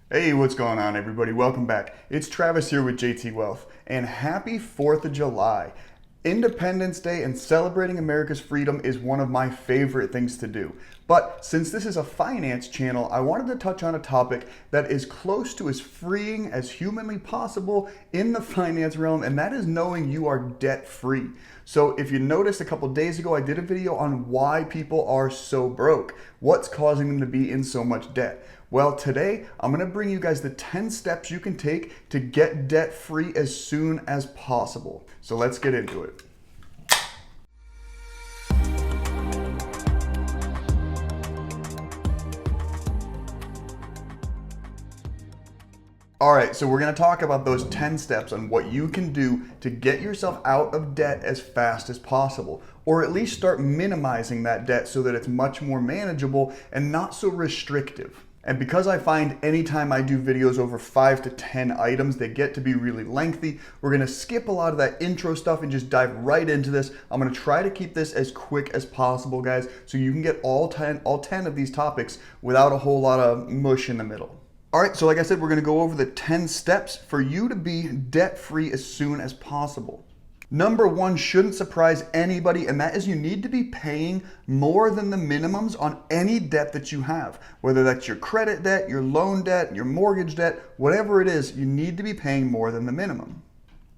Hey, what's going on, everybody? Welcome back. It's Travis here with JT Wealth, and happy 4th of July. Independence Day and celebrating America's freedom is one of my favorite things to do. But since this is a finance channel, I wanted to touch on a topic that is close to as freeing as humanly possible in the finance realm, and that is knowing you are debt free. So if you noticed a couple days ago, I did a video on why people are so broke. What's causing them to be in so much debt? Well, today I'm going to bring you guys the 10 steps you can take to get debt free as soon as possible. So let's get into it. All right, so we're going to talk about those 10 steps on what you can do to get yourself out of debt as fast as possible, or at least start minimizing that debt so that it's much more manageable and not so restrictive. And because I find anytime I do videos over 5 to 10 items, they get to be really lengthy, we're gonna skip a lot of that intro stuff and just dive right into this. I'm gonna try to keep this as quick as possible, guys, so you can get all 10 of these topics without a whole lot of mush in the middle. All right, so like I said, we're gonna go over the 10 steps for you to be debt-free as soon as possible. Number one shouldn't surprise anybody, and that is you need to be paying more than the minimums on any debt that you have. Whether that's your credit debt, your loan debt, your mortgage debt, whatever it is, you need to be paying more than the minimum.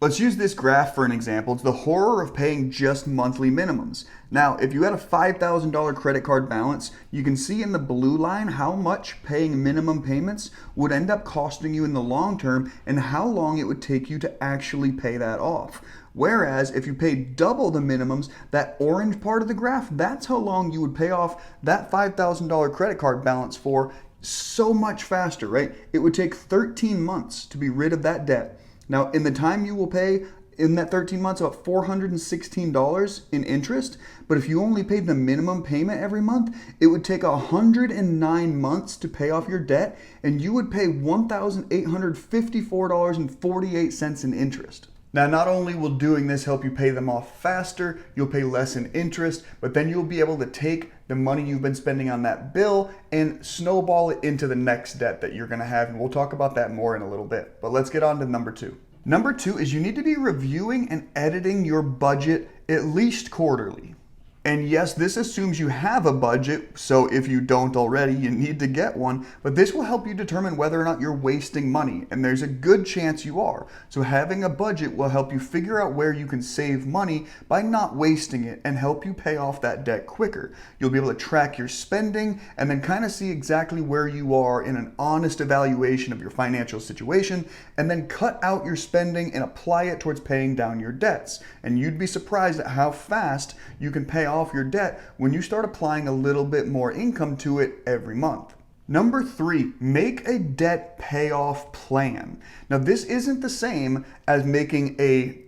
Let's use this graph for an example. It's the horror of paying just monthly minimums. Now, if you had a $5,000 credit card balance, you can see in the blue line how much paying minimum payments would end up costing you in the long term and how long it would take you to actually pay that off. Whereas if you paid double the minimums, that orange part of the graph, that's how long you would pay off that $5,000 credit card balance for so much faster, right? It would take 13 months to be rid of that debt. Now, in the time you will pay in that 13 months about $416 in interest, but if you only paid the minimum payment every month, it would take 109 months to pay off your debt, and you would pay $1,854.48 in interest. Now, not only will doing this help you pay them off faster, you'll pay less in interest, but then you'll be able to take the money you've been spending on that bill and snowball it into the next debt that you're gonna have, and we'll talk about that more in a little bit. But let's get on to number two. Number two is you need to be reviewing and editing your budget at least quarterly. And yes, this assumes you have a budget, so if you don't already, you need to get one, but this will help you determine whether or not you're wasting money, and there's a good chance you are. So having a budget will help you figure out where you can save money by not wasting it and help you pay off that debt quicker. You'll be able to track your spending and then kind of see exactly where you are in an honest evaluation of your financial situation, and then cut out your spending and apply it towards paying down your debts. And you'd be surprised at how fast you can pay off your debt when you start applying a little bit more income to it every month. Number three, make a debt payoff plan. Now, this isn't the same as making a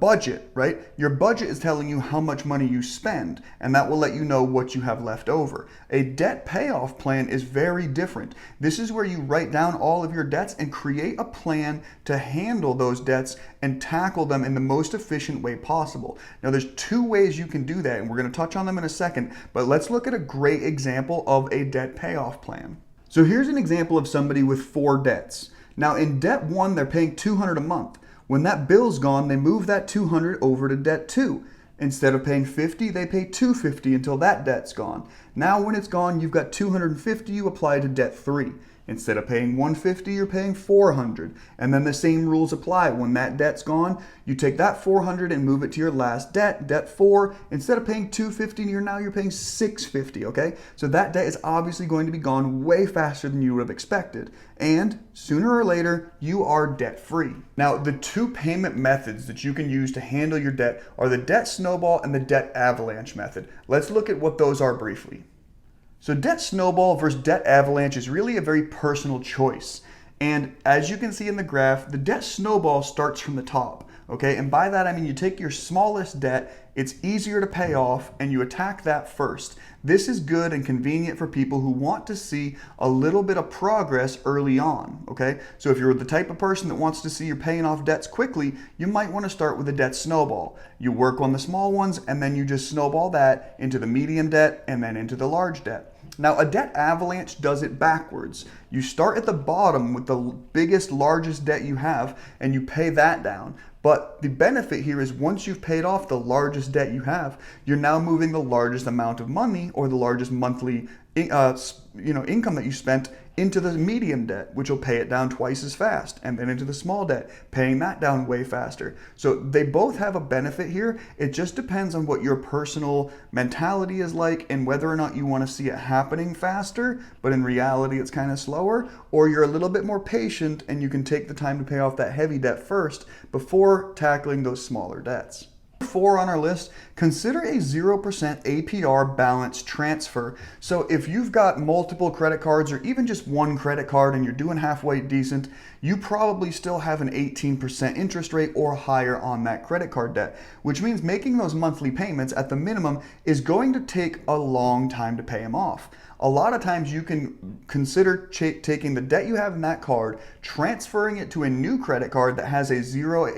budget, right? Your budget is telling you how much money you spend, and that will let you know what you have left over. A debt payoff plan is very different. This is where you write down all of your debts and create a plan to handle those debts and tackle them in the most efficient way possible. Now, there's two ways you can do that, and we're going to touch on them in a second, but let's look at a great example of a debt payoff plan. So here's an example of somebody with 4 debts. Now, in debt 1, they're paying $200 a month. When that bill's gone, they move that $200 over to debt 2. Instead of paying $50, they pay $250 until that debt's gone. Now when it's gone, you've got $250 you apply to debt 3. Instead of paying $150, you're paying $400. And then the same rules apply. When that debt's gone, you take that $400 and move it to your last debt, debt 4. Instead of paying $250, you're paying $650, okay? So that debt is obviously going to be gone way faster than you would have expected. And sooner or later, you are debt free. Now, the two payment methods that you can use to handle your debt are the debt snowball and the debt avalanche method. Let's look at what those are briefly. So debt snowball versus debt avalanche is really a very personal choice. And as you can see in the graph, the debt snowball starts from the top. Okay, and by that I mean you take your smallest debt, it's easier to pay off, and you attack that first. This is good and convenient for people who want to see a little bit of progress early on, okay? So if you're the type of person that wants to see you're paying off debts quickly, you might want to start with a debt snowball. You work on the small ones, and then you just snowball that into the medium debt and then into the large debt. Now, a debt avalanche does it backwards. You start at the bottom with the biggest, largest debt you have, and you pay that down. But the benefit here is once you've paid off the largest debt you have, you're now moving the largest amount of money or the largest monthly income that you spent into the medium debt, which will pay it down twice as fast, and then into the small debt, paying that down way faster. So they both have a benefit here. It just depends on what your personal mentality is like and whether or not you want to see it happening faster, but in reality it's kind of slower, or you're a little bit more patient and you can take the time to pay off that heavy debt first before tackling those smaller debts. 4 on our list, consider a 0% APR balance transfer. So if you've got multiple credit cards or even just one credit card and you're doing halfway decent, you probably still have an 18% interest rate or higher on that credit card debt, which means making those monthly payments at the minimum is going to take a long time to pay them off. A lot of times you can consider taking the debt you have in that card, transferring it to a new credit card that has a 0%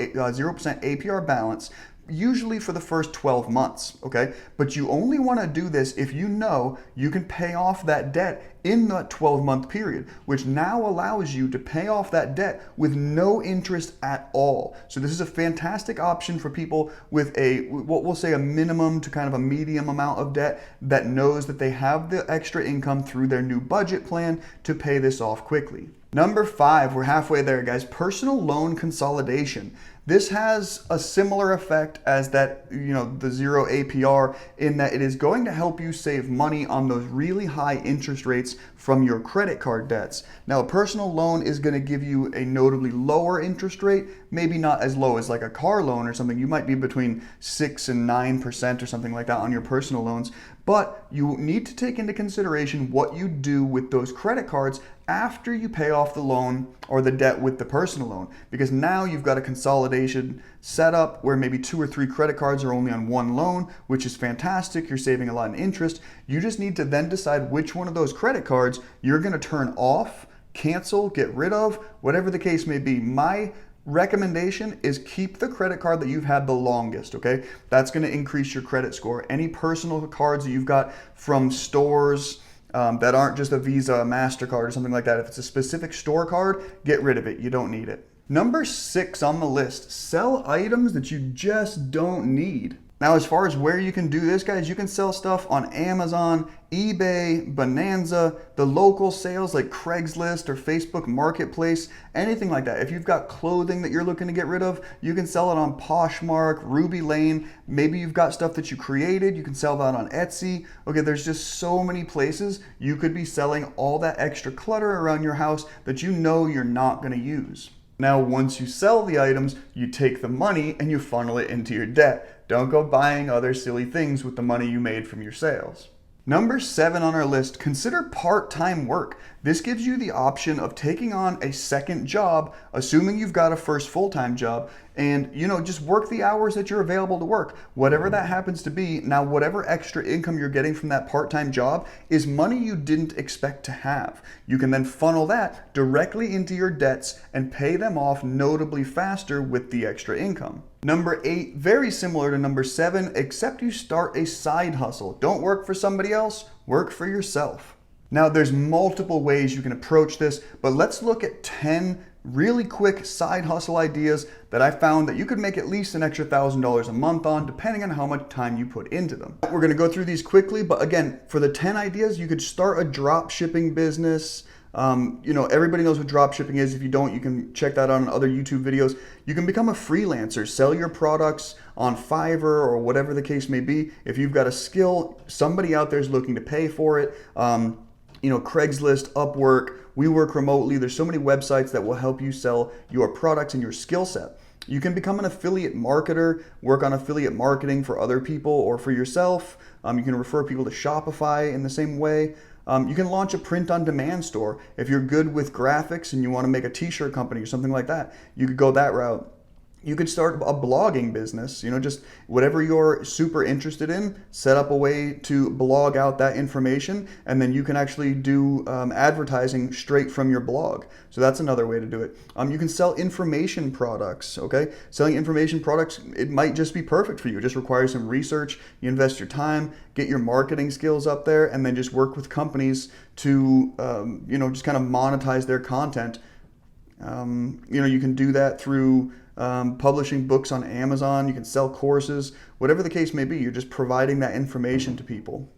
APR balance, usually for the first 12 months, okay? But you only want to do this if you know you can pay off that debt in that 12-month period, which now allows you to pay off that debt with no interest at all. So this is a fantastic option for people with what we'll say a minimum to kind of a medium amount of debt that knows that they have the extra income through their new budget plan to pay this off quickly. Number 5, we're halfway there, guys, personal loan consolidation. This has a similar effect as that, the 0 APR, in that it is going to help you save money on those really high interest rates from your credit card debts. Now, a personal loan is going to give you a notably lower interest rate, maybe not as low as like a car loan or something. You might be between 6 and 9% or something like that on your personal loans, but you need to take into consideration what you do with those credit cards after you pay off the loan or the debt with the personal loan, because now you've got a consolidation setup where maybe 2 or 3 credit cards are only on one loan, which is fantastic. You're saving a lot in interest. You just need to then decide which one of those credit cards you're going to turn off, cancel, get rid of, whatever the case may be. My recommendation is keep the credit card that you've had the longest, okay? That's going to increase your credit score. Any personal cards that you've got from stores that aren't just a Visa, a MasterCard, or something like that, if it's a specific store card, get rid of it. You don't need it. Number 6 on the list, sell items that you just don't need. Now, as far as where you can do this, guys, you can sell stuff on Amazon, eBay, Bonanza, the local sales like Craigslist or Facebook Marketplace, anything like that. If you've got clothing that you're looking to get rid of, you can sell it on Poshmark, Ruby Lane. Maybe you've got stuff that you created, you can sell that on Etsy. Okay, there's just so many places you could be selling all that extra clutter around your house that you know you're not going to use. Now, once you sell the items, you take the money and you funnel it into your debt. Don't go buying other silly things with the money you made from your sales. Number 7 on our list, consider part-time work. This gives you the option of taking on a second job, assuming you've got a first full-time job, and just work the hours that you're available to work, whatever that happens to be. Now, whatever extra income you're getting from that part-time job is money you didn't expect to have. You can then funnel that directly into your debts and pay them off notably faster with the extra income. Number 8, very similar to number 7, except you start a side hustle. Don't work for somebody else, work for yourself. Now, there's multiple ways you can approach this, but let's look at 10 really quick side hustle ideas that I found that you could make at least an extra $1,000 a month on, depending on how much time you put into them. We're gonna go through these quickly, but again, for the 10 ideas, you could start a drop shipping business. Everybody knows what drop shipping is. If you don't, you can check that out on other YouTube videos. You can become a freelancer, sell your products on Fiverr or whatever the case may be. If you've got a skill, somebody out there is looking to pay for it. Craigslist, Upwork, we work remotely. There's so many websites that will help you sell your products and your skill set. You can become an affiliate marketer, work on affiliate marketing for other people or for yourself. You can refer people to Shopify in the same way. You can launch a print-on-demand store. If you're good with graphics and you want to make a t-shirt company or something like that, you could go that route. You could start a blogging business, just whatever you're super interested in, set up a way to blog out that information, and then you can actually do advertising straight from your blog. So that's another way to do it. You can sell information products, okay? Selling information products, it might just be perfect for you. It just requires some research. You invest your time, get your marketing skills up there, and then just work with companies to, just kind of monetize their content. You can do that through publishing books on Amazon. You can sell courses, whatever the case may be. You're just providing that information to people.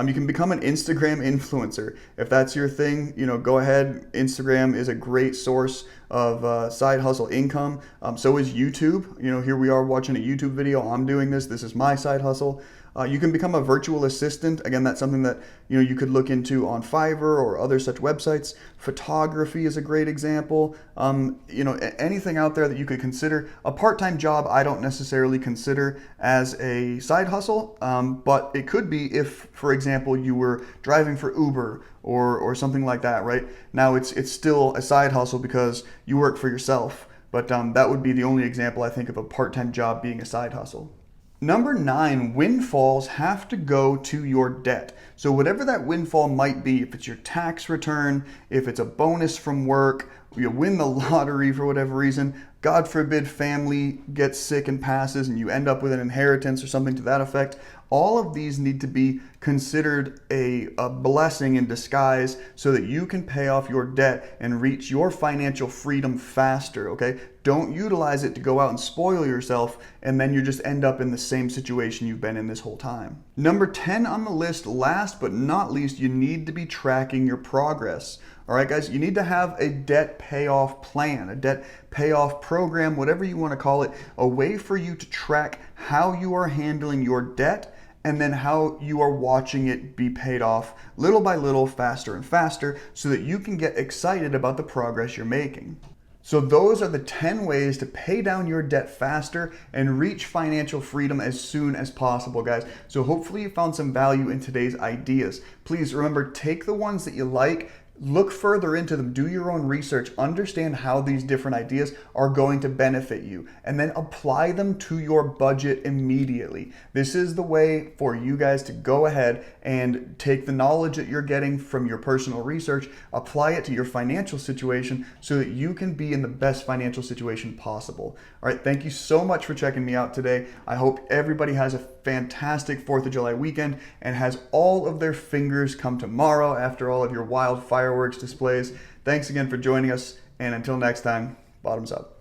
You can become an Instagram influencer. If that's your thing, go ahead. Instagram is a great source of side hustle income. So is YouTube. Here we are watching a YouTube video. I'm doing this. This is my side hustle. You can become a virtual assistant. Again, that's something that you could look into on Fiverr or other such websites. Photography is a great example. Anything out there that you could consider. A part-time job I don't necessarily consider as a side hustle, but it could be if, for example, you were driving for Uber or something like that, right? Now it's still a side hustle because you work for yourself, but that would be the only example I think of a part-time job being a side hustle. Number 9, windfalls have to go to your debt. So whatever that windfall might be, if it's your tax return, if it's a bonus from work, you win the lottery for whatever reason, God forbid family gets sick and passes and you end up with an inheritance or something to that effect, all of these need to be considered a blessing in disguise so that you can pay off your debt and reach your financial freedom faster, okay? Don't utilize it to go out and spoil yourself and then you just end up in the same situation you've been in this whole time. Number 10 on the list, last but not least, you need to be tracking your progress. All right, guys, you need to have a debt payoff plan, a debt payoff program, whatever you want to call it, a way for you to track how you are handling your debt and then how you are watching it be paid off little by little, faster and faster, so that you can get excited about the progress you're making. So those are the 10 ways to pay down your debt faster and reach financial freedom as soon as possible, guys. So hopefully you found some value in today's ideas. Please remember, take the ones that you like, look further into them, do your own research, understand how these different ideas are going to benefit you, and then apply them to your budget immediately. This is the way for you guys to go ahead and take the knowledge that you're getting from your personal research, apply it to your financial situation so that you can be in the best financial situation possible. All right, thank you so much for checking me out today. I hope everybody has a fantastic 4th of July weekend and has all of their fingers come tomorrow after all of your wild fireworks displays. Thanks again for joining us, and until next time, bottoms up.